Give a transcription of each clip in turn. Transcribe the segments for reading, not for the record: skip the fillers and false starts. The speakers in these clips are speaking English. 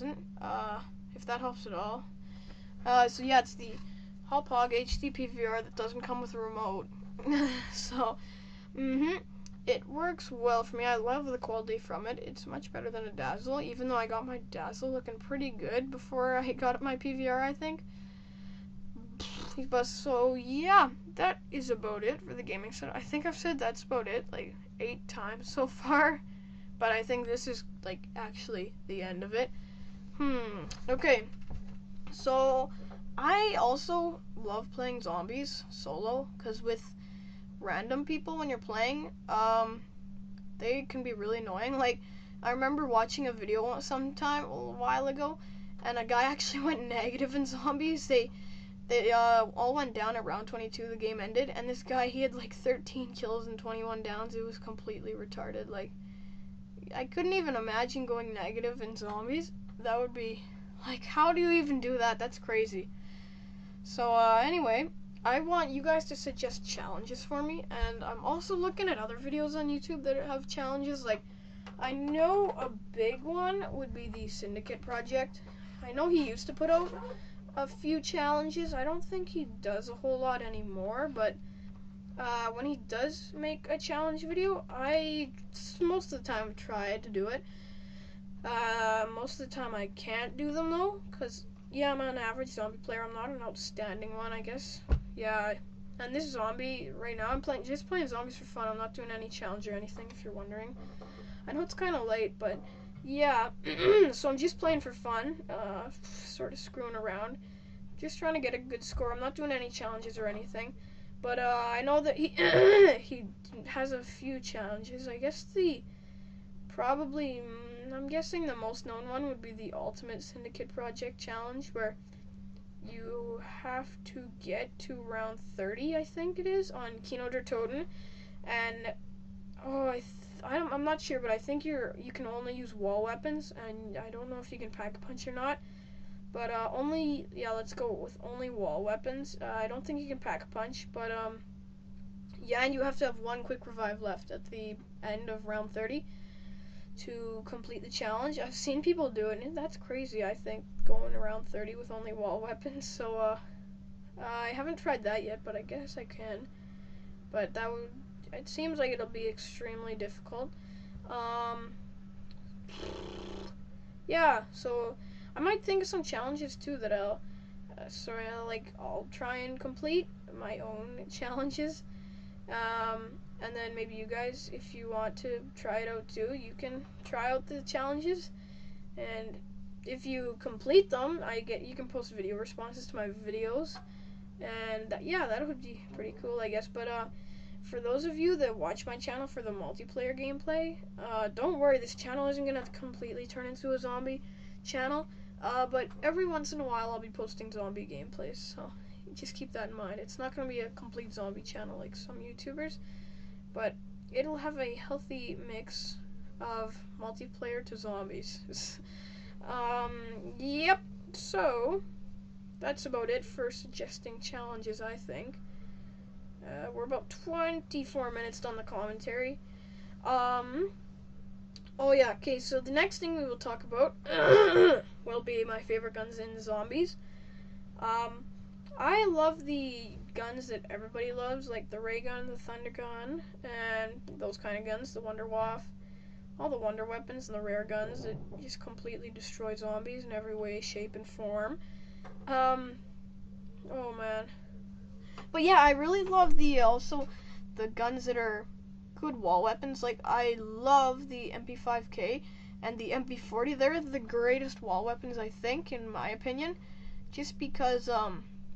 if that helps at all. So yeah, it's the Hauppauge HD PVR that doesn't come with a remote. So, it works well for me. I love the quality from it. It's much better than a Dazzle, even though I got my Dazzle looking pretty good before I got my PVR, I think. But so yeah, that is about it for the gaming set. I think I've said that's about it like 8 times so far, but I think this is like actually the end of it. Okay, so I also love playing zombies solo, because with random people when you're playing, they can be really annoying. Like, I remember watching a video sometime a while ago, and a guy actually went negative in zombies. They all went down at round 22, the game ended, and this guy, he had like 13 kills and 21 downs. It was completely retarded. Like, I couldn't even imagine going negative in zombies. That would be, like, how do you even do that? That's crazy. So, anyway, I want you guys to suggest challenges for me, and I'm also looking at other videos on YouTube that have challenges. Like, I know a big one would be the Syndicate Project. I know he used to put out a few challenges. I don't think he does a whole lot anymore, but when he does make a challenge video, I most of the time try to do it. Most of the time I can't do them though, because yeah, I'm an average zombie player. I'm not an outstanding one, I guess. Yeah, and this zombie right now, I'm just playing zombies for fun. I'm not doing any challenge or anything, if you're wondering. I know it's kind of late, but yeah. So I'm just playing for fun, sort of screwing around, just trying to get a good score. I'm not doing any challenges or anything, but I know that he he has a few challenges. I guess I'm guessing the most known one would be the Ultimate Syndicate Project Challenge, where you have to get to round 30, I think it is, on Kino der Toten, and I'm not sure, but I think you can only use wall weapons, and I don't know if you can pack a punch or not, but let's go with only wall weapons. I don't think you can pack a punch, but yeah, and you have to have one quick revive left at the end of round 30 to complete the challenge. I've seen people do it, and that's crazy, I think, going around 30 with only wall weapons. So I haven't tried that yet, but I guess I can. But it seems like it'll be extremely difficult. Yeah, so I might think of some challenges too that I'll try and complete my own challenges. And then maybe you guys, if you want to try it out too, you can try out the challenges. And if you complete them, you can post video responses to my videos. And that would be pretty cool, I guess. But for those of you that watch my channel for the multiplayer gameplay, don't worry, this channel isn't gonna completely turn into a zombie channel. But every once in a while I'll be posting zombie gameplays, so just keep that in mind. It's not gonna be a complete zombie channel like some YouTubers, but it'll have a healthy mix of multiplayer to zombies. Yep, so that's about it for suggesting challenges, I think. We're about 24 minutes done the commentary. Oh yeah, okay, so the next thing we will talk about will be my favorite guns in zombies. I love the guns that everybody loves, like the ray gun, the thunder gun, and those kind of guns, the Wunderwaffe, all the wonder weapons and the rare guns that just completely destroy zombies in every way, shape, and form. Oh man. But yeah, I really love the guns that are good wall weapons. Like, I love the MP5K and the MP40. They're the greatest wall weapons, I think, in my opinion, just because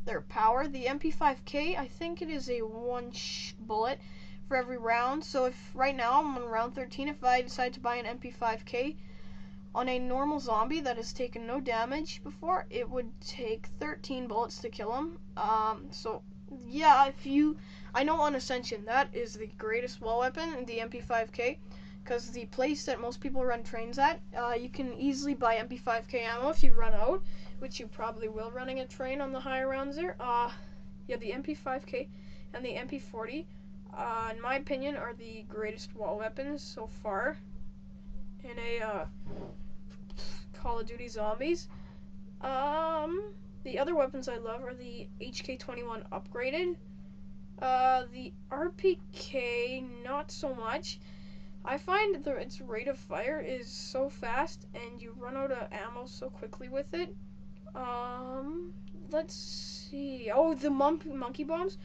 their power. The MP5K, I think it is a one bullet for every round. So if right now I'm on round 13, if I decide to buy an MP5K on a normal zombie that has taken no damage before, it would take 13 bullets to kill him. So yeah, I know on Ascension that is the greatest wall weapon, the MP5K, because the place that most people run trains at, you can easily buy MP5K ammo if you run out, which you probably will running a train on the higher rounds there. Yeah, the MP5K and the MP40, in my opinion, are the greatest wall weapons so far in a Call of Duty Zombies. The other weapons I love are the HK-21 upgraded. The RPK, not so much. I find that its rate of fire is so fast, and you run out of ammo so quickly with it. Let's see. Oh, the monkey bombs.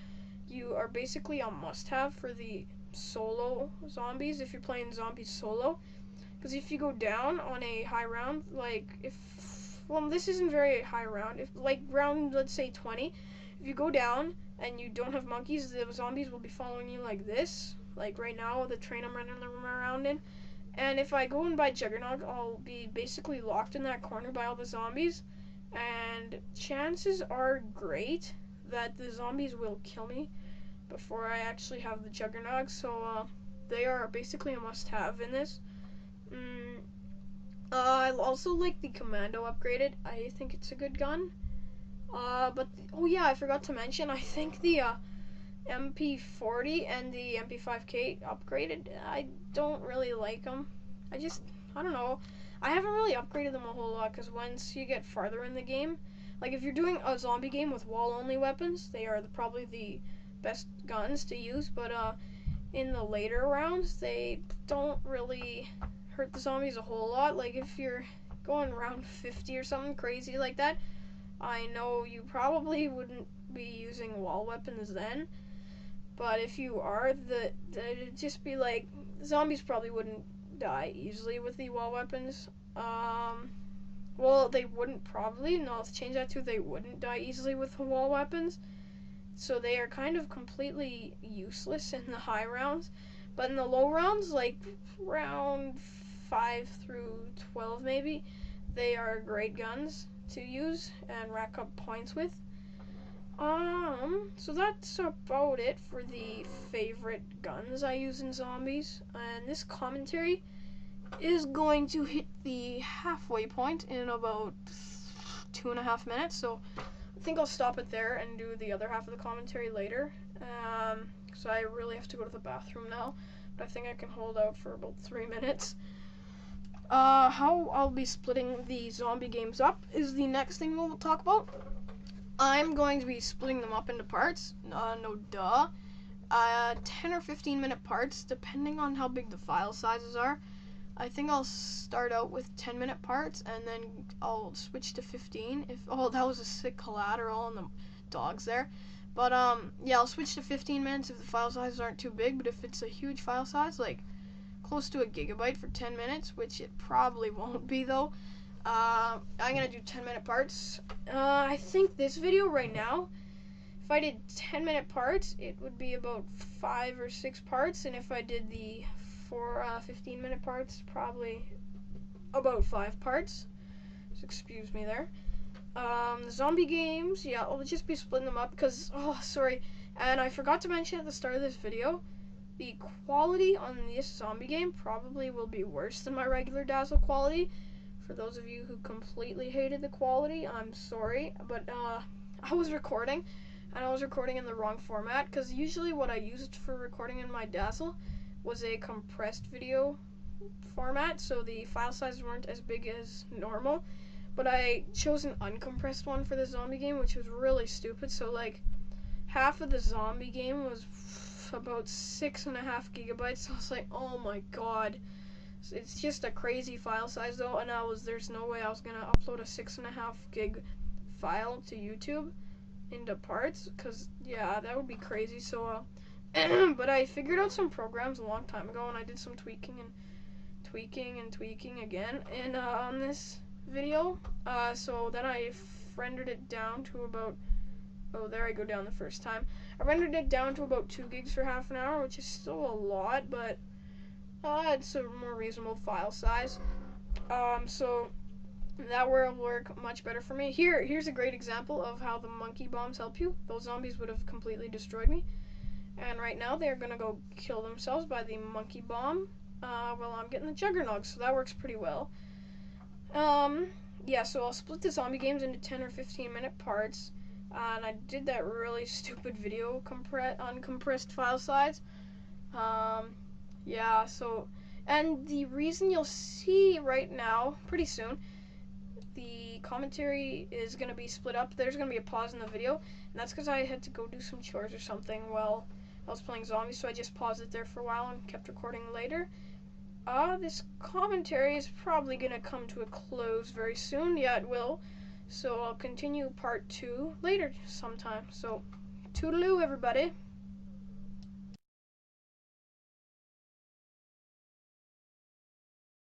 You are basically a must-have for the solo zombies if you're playing zombies solo. Because if you go down on a high round, well, this isn't very high round. If like round, let's say 20, if you go down and you don't have monkeys, the zombies will be following you like this. Like right now, the train I'm running around in. And if I go and buy Juggernog, I'll be basically locked in that corner by all the zombies. And chances are great that the zombies will kill me before I actually have the Juggernog. So they are basically a must-have in this. I also like the Commando upgraded. I think it's a good gun. Oh yeah, I forgot to mention, I think the MP40 and the MP5K upgraded, I don't really like them. I don't know. I haven't really upgraded them a whole lot, because once you get farther in the game, like if you're doing a zombie game with wall-only weapons, they are probably the best guns to use, but in the later rounds, they don't really hurt the zombies a whole lot. Like if you're going around 50 or something crazy like that, I know you probably wouldn't be using wall weapons then, but if you are, it'd just be like, zombies probably wouldn't die easily with the wall weapons. Well, they wouldn't probably, no, let's change that to they wouldn't die easily with the wall weapons. So they are kind of completely useless in the high rounds, but in the low rounds, like round 5 through 12 maybe, they are great guns to use and rack up points with. So that's about it for the favorite guns I use in zombies, and this commentary is going to hit the halfway point in about 2.5 minutes, so I think I'll stop it there and do the other half of the commentary later, so I really have to go to the bathroom now, but I think I can hold out for about 3 minutes. How I'll be splitting the zombie games up is the next thing we'll talk about. I'm going to be splitting them up into parts, no duh, 10 or 15 minute parts, depending on how big the file sizes are. I think I'll start out with 10-minute parts, and then I'll switch to 15. Oh, that was a sick collateral and the dogs there. But, yeah, I'll switch to 15 minutes if the file sizes aren't too big, but if it's a huge file size, like close to 1 gigabyte for 10 minutes, which it probably won't be, though, I'm going to do 10-minute parts. I think this video right now, if I did 10-minute parts, it would be about 5 or 6 parts, and if I did the 15-minute parts, probably about 5 parts. So excuse me there. The zombie games, yeah, I'll just be splitting them up because, oh, sorry, and I forgot to mention at the start of this video, the quality on this zombie game probably will be worse than my regular Dazzle quality. For those of you who completely hated the quality, I'm sorry, but I was recording, and I was recording in the wrong format, because usually what I used for recording in my Dazzle was a compressed video format, so the file sizes weren't as big as normal, but I chose an uncompressed one for the zombie game, which was really stupid. So like half of the zombie game was about 6.5 gigabytes, so I was like, oh my god, it's just a crazy file size though, and there's no way I was gonna upload a 6.5 gig file to YouTube into parts, because yeah, that would be crazy. So but I figured out some programs a long time ago, and I did some tweaking again and on this video, so then I rendered it down to about, oh, there I go down the first time. I rendered it down to about 2 gigs for half an hour, which is still a lot, but it's a more reasonable file size. So that will work much better for me. Here's a great example of how the monkey bombs help you. Those zombies would have completely destroyed me, and right now they're gonna go kill themselves by the monkey bomb while I'm getting the Juggernog, so that works pretty well. Yeah, so I'll split the zombie games into 10 or 15 minute parts, and I did that really stupid video uncompressed file size. Yeah, so, and the reason you'll see right now, pretty soon, the commentary is going to be split up. There's going to be a pause in the video, and that's because I had to go do some chores or something while I was playing zombies, so I just paused it there for a while and kept recording later. This commentary is probably going to come to a close very soon. Yeah, it will. So I'll continue part 2 later sometime. So, toodaloo, everybody.